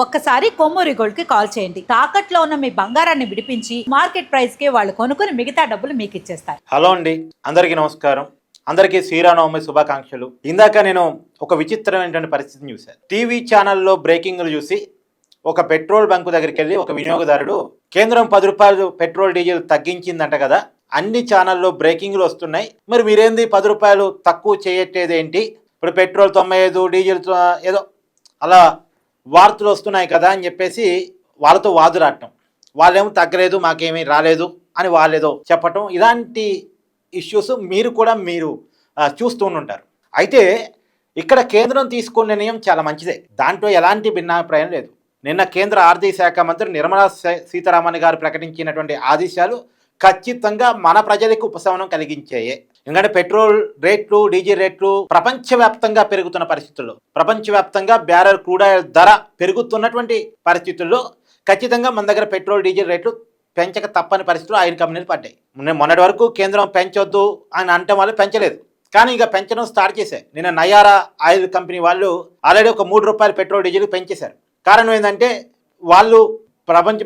ఒక్కసారి కొమ్మూరి గోల్డ్ కి కాల్ చేయండి. తాకట్లో ఉన్న మీ బంగారాన్ని విడిపించి మార్కెట్ ప్రైస్ కి వాళ్ళు కొనుక్కుని మిగతా డబ్బులు మీకు ఇచ్చేస్తారు. హలో అండి, అందరికీ నమస్కారం. అందరికీ శ్రీరామనవమి శుభాకాంక్షలు. ఇందాక నేను ఒక విచిత్రమైనటువంటి పరిస్థితిని చూశాను. టీవీ ఛానల్లో బ్రేకింగ్లు చూసి ఒక పెట్రోల్ బంకు దగ్గరికి వెళ్ళి ఒక వినియోగదారుడు కేంద్రం 10 రూపాయలు పెట్రోల్ డీజిల్ తగ్గించిందంట కదా, అన్ని ఛానల్లో బ్రేకింగ్లు వస్తున్నాయి, మరి మీరేంది 10 రూపాయలు తక్కువ చేయట్టేదేంటి, ఇప్పుడు పెట్రోల్ 95 డీజిల్ ఏదో అలా వార్తలు వస్తున్నాయి కదా అని చెప్పేసి వాళ్ళతో వాదులాడటం, వాళ్ళేమో తగ్గలేదు మాకేమీ రాలేదు అని వాళ్ళేదో చెప్పటం, ఇలాంటి ఇష్యూస్ మీరు చూస్తూ ఉంటారు. అయితే ఇక్కడ కేంద్రం తీసుకున్న నిర్ణయం చాలా మంచిదే, దాంట్లో ఎలాంటి భిన్నాభిప్రాయం లేదు. నిన్న కేంద్ర ఆర్థిక శాఖ మంత్రి నిర్మలా సీతారామన్ గారు ప్రకటించినటువంటి ఆదేశాలు ఖచ్చితంగా మన ప్రజలకు ఉపశమనం కలిగించాయి. ఎందుకంటే పెట్రోల్ రేట్లు, డీజిల్ రేట్లు ప్రపంచవ్యాప్తంగా పెరుగుతున్న పరిస్థితుల్లో, ప్రపంచవ్యాప్తంగా బ్యారెల్ క్రూడ్ ఆయిల్ ధర పెరుగుతున్నటువంటి పరిస్థితుల్లో ఖచ్చితంగా మన దగ్గర పెట్రోల్ డీజిల్ రేట్లు పెంచక తప్పని పరిస్థితులు ఆయిల్ కంపెనీలు పడ్డాయి. మొన్నటి వరకు కేంద్రం పెంచొద్దు అని అంటే వాళ్ళు పెంచలేదు, కానీ ఇక పెంచడం స్టార్ట్ చేశారు. నిన్న నయారా ఆయిల్ కంపెనీ వాళ్ళు ఆల్రెడీ ఒక 3 రూపాయలు పెట్రోల్ డీజిల్ పెంచేశారు. కారణం ఏంటంటే వాళ్ళు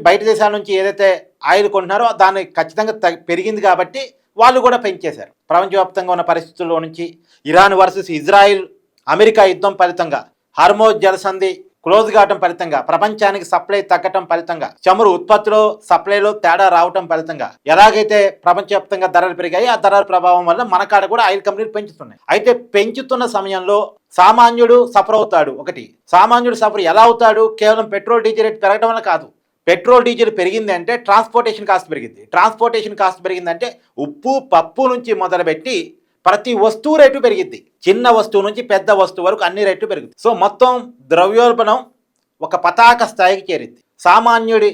బయట దేశాల నుంచి ఏదైతే ఆయిల్ కొంటున్నారో దాన్ని ఖచ్చితంగా పెరిగింది కాబట్టి వాళ్ళు కూడా పెంచేశారు. ప్రపంచవ్యాప్తంగా ఉన్న పరిస్థితుల్లో నుంచి ఇరాన్ వర్సెస్ ఇజ్రాయిల్ అమెరికా యుద్ధం ఫలితంగా, హార్మోజ్ జలసంధి క్లోజ్ కావటం ఫలితంగా, ప్రపంచానికి సప్లై తగ్గటం ఫలితంగా, చమురు ఉత్పత్తిలో సప్లైలో తేడా రావటం ఫలితంగా ఎలాగైతే ప్రపంచవ్యాప్తంగా ధరలు పెరిగాయి, ఆ ధరల ప్రభావం వల్ల మన కాడ కూడా ఆయిల్ కంపెనీలు పెంచుతున్నాయి. అయితే పెంచుతున్న సమయంలో సామాన్యుడు సఫర్ అవుతాడు. ఒకటి, సామాన్యుడు సఫర్ ఎలా అవుతాడు? కేవలం పెట్రోల్ డీజిల్ రేట్ పెరగడం వల్ల కాదు. పెట్రోల్ డీజిల్ పెరిగింది అంటే ట్రాన్స్పోర్టేషన్ కాస్ట్ పెరిగింది. ట్రాన్స్పోర్టేషన్ కాస్ట్ పెరిగిందంటే ఉప్పు పప్పు నుంచి మొదలుపెట్టి ప్రతి వస్తువు రేటు పెరిగింది. చిన్న వస్తువు నుంచి పెద్ద వస్తువు వరకు అన్ని రేట్లు పెరుగుతుంది. సో మొత్తం ద్రవ్యోల్బణం ఒక పతాక స్థాయికి చేరింది. సామాన్యుడి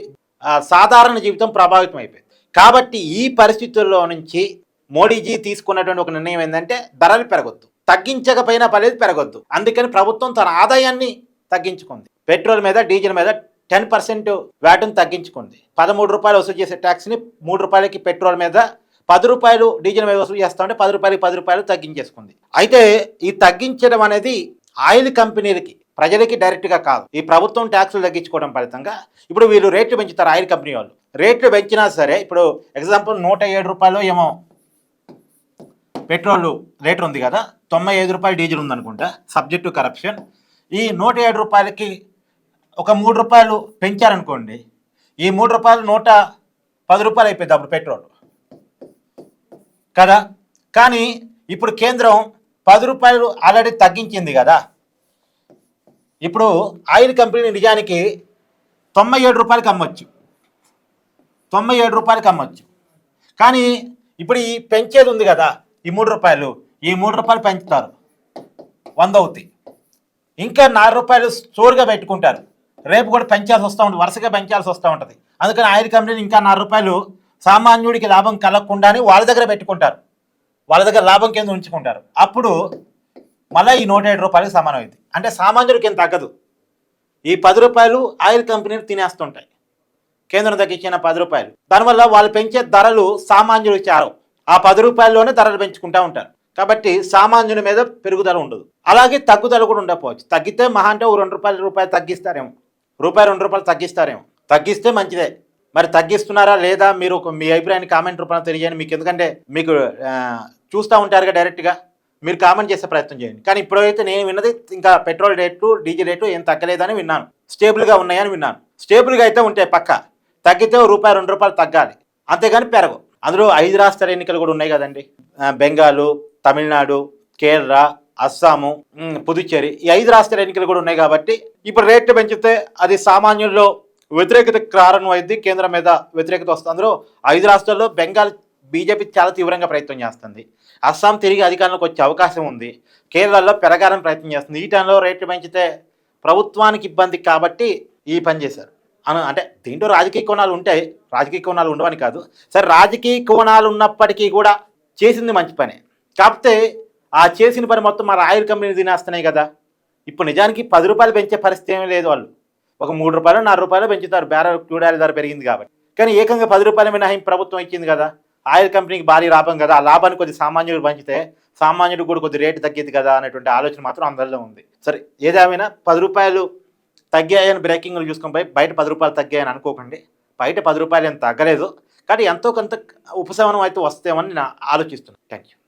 సాధారణ జీవితం ప్రభావితం అయిపోయింది. కాబట్టి ఈ పరిస్థితుల్లో నుంచి మోడీజీ తీసుకున్నటువంటి ఒక నిర్ణయం ఏంటంటే ధరలు పెరగొద్దు, తగ్గించకపోయినా పర్లేదు పెరగొద్దు. అందుకని ప్రభుత్వం తన ఆదాయాన్ని తగ్గించుకుంది. పెట్రోల్ మీద డీజిల్ మీద 10% వ్యాట్ను తగ్గించుకుంది. 13 రూపాయలు వసూలు చేసే ట్యాక్స్ని 3 రూపాయలకి పెట్రోల్ మీద, 10 రూపాయలు డీజిల్ మీద వసూలు చేస్తా ఉంటే 10 రూపాయలు తగ్గించేసుకుంది. అయితే ఈ తగ్గించడం అనేది ఆయిల్ కంపెనీలకి, ప్రజలకి డైరెక్ట్గా కాదు. ఈ ప్రభుత్వం ట్యాక్సులు తగ్గించుకోవడం ఫలితంగా ఇప్పుడు వీళ్ళు రేట్లు పెంచుతారు. ఆయిల్ కంపెనీ వాళ్ళు రేట్లు పెంచినా సరే, ఇప్పుడు ఎగ్జాంపుల్ 107 రూపాయలు ఏమో పెట్రోల్ రేటు ఉంది కదా, 95 రూపాయలు డీజిల్ ఉందనుకుంటా, సబ్జెక్ట్ టు కరప్షన్. ఈ 107 రూపాయలకి ఒక 3 రూపాయలు పెంచారనుకోండి, ఈ 3 రూపాయలు 110 రూపాయలు అయిపోయింది అప్పుడు పెట్రోల్ కదా. కానీ ఇప్పుడు కేంద్రం 10 రూపాయలు ఆల్రెడీ తగ్గించింది కదా. ఇప్పుడు ఆయిల్ కంపెనీ నిజానికి 97 రూపాయలకి అమ్మొచ్చు, 97 రూపాయలకి అమ్మొచ్చు. కానీ ఇప్పుడు ఈ పెంచేది ఉంది కదా, ఈ 3 రూపాయలు, ఈ 3 రూపాయలు పెంచుతారు, 100 అవుతాయి. ఇంకా 4 రూపాయలు స్టోర్గా పెట్టుకుంటారు, రేపు కూడా పెంచాల్సి వస్తూ ఉంటుంది, వరుసగా పెంచాల్సి వస్తూ ఉంటుంది. అందుకని ఆయిల్ కంపెనీలు ఇంకా 4 రూపాయలు సామాన్యుడికి లాభం కలగకుండానే వాళ్ళ దగ్గర పెట్టుకుంటారు, వాళ్ళ దగ్గర లాభం కింద ఉంచుకుంటారు. అప్పుడు మళ్ళీ ఈ 107 రూపాయలకు సమానం అయింది. అంటే సామాన్యుడికి ఏం తగ్గదు. ఈ 10 రూపాయలు ఆయిల్ కంపెనీలు తినేస్తుంటాయి, కేంద్రం తగ్గించిన 10 రూపాయలు. దానివల్ల వాళ్ళు పెంచే ధరలు సామాన్యుడికి చేరవు. ఆ 10 రూపాయల్లోనే ధరలు పెంచుకుంటూ ఉంటారు. కాబట్టి సామాన్యుని మీద పెరుగుదల ఉండదు, అలాగే తగ్గుదల కూడా ఉండకపోవచ్చు. తగ్గితే మహా అంటే 2 రూపాయలు తగ్గిస్తారేమో, ₹2 తగ్గిస్తారేమో. తగ్గిస్తే మంచిదే. మరి తగ్గిస్తున్నారా లేదా మీరు మీ అభిప్రాయాన్ని కామెంట్ రూపంలో తెలియజేయండి. మీకు ఎందుకంటే మీకు చూస్తూ ఉంటారుగా, డైరెక్ట్గా మీరు కామెంట్ చేసే ప్రయత్నం చేయండి. కానీ ఇప్పుడైతే నేను విన్నది ఇంకా పెట్రోల్ రేట్లు డీజిల్ రేటు ఏం తగ్గలేదని విన్నాను, స్టేబుల్గా ఉన్నాయని విన్నాను. స్టేబుల్గా అయితే ఉంటే పక్క, తగ్గితే ₹1 తగ్గాలి, అంతేగాని పెరగవు. అందులో 5 రాష్ట్రాల ఎన్నికలు కూడా ఉన్నాయి కదండి, బెంగాలు, తమిళనాడు, కేరళ, అస్సాము, పుదుచ్చేరి, ఈ 5 రాష్ట్రాల ఎన్నికలు కూడా ఉన్నాయి. కాబట్టి ఇప్పుడు రేట్లు పెంచితే అది సామాన్యుల్లో వ్యతిరేకత కారణం అయింది, కేంద్రం మీద వ్యతిరేకత వస్తుంది. అందులో 5 రాష్ట్రాల్లో బెంగాల్ బీజేపీ చాలా తీవ్రంగా ప్రయత్నం చేస్తుంది, అస్సాం తిరిగి అధికారంలోకి వచ్చే అవకాశం ఉంది, కేరళలో పెరగాలని ప్రయత్నం చేస్తుంది. ఈ టైంలో రేట్లు పెంచితే ప్రభుత్వానికి ఇబ్బంది కాబట్టి ఈ పని చేశారు. అంటే దీంట్లో రాజకీయ కోణాలు ఉంటాయి, రాజకీయ కోణాలు ఉండవని కాదు. సరే, రాజకీయ కోణాలు ఉన్నప్పటికీ కూడా చేసింది మంచి పనే. కాకపోతే ఆ చేసిన పని మొత్తం మన ఆయిల్ కంపెనీలు తినేస్తున్నాయి కదా. ఇప్పుడు నిజానికి 10 రూపాయలు పెంచే పరిస్థితి ఏమీ లేదు. వాళ్ళు ఒక 3 రూపాయలు 4 రూపాయలు పెంచుతారు, బ్యారెల్ క్రూడ్ ఆయిల్ ధర పెరిగింది కాబట్టి. కానీ ఏకంగా 10 రూపాయల మినహాయింపు ప్రభుత్వం ఇచ్చింది కదా, ఆయిల్ కంపెనీకి భారీ లాభం కదా. ఆ లాభాన్ని కొద్ది సామాన్యుడు పంచితే సామాన్యుడు కూడా కొద్ది రేటు తగ్గింది కదా అనేటువంటి ఆలోచన మాత్రం అందరిలో ఉంది. సరే, ఏదేమైనా 10 రూపాయలు తగ్గాయని బ్రేకింగ్లు చూసుకొని పోయి బయట 10 రూపాయలు తగ్గాయని అనుకోకండి. బయట 10 రూపాయలు ఏం తగ్గలేదు. కానీ ఎంతో కొంత ఉపశమనం అయితే వస్తేమని నేను ఆలోచిస్తున్నాను. Thank you.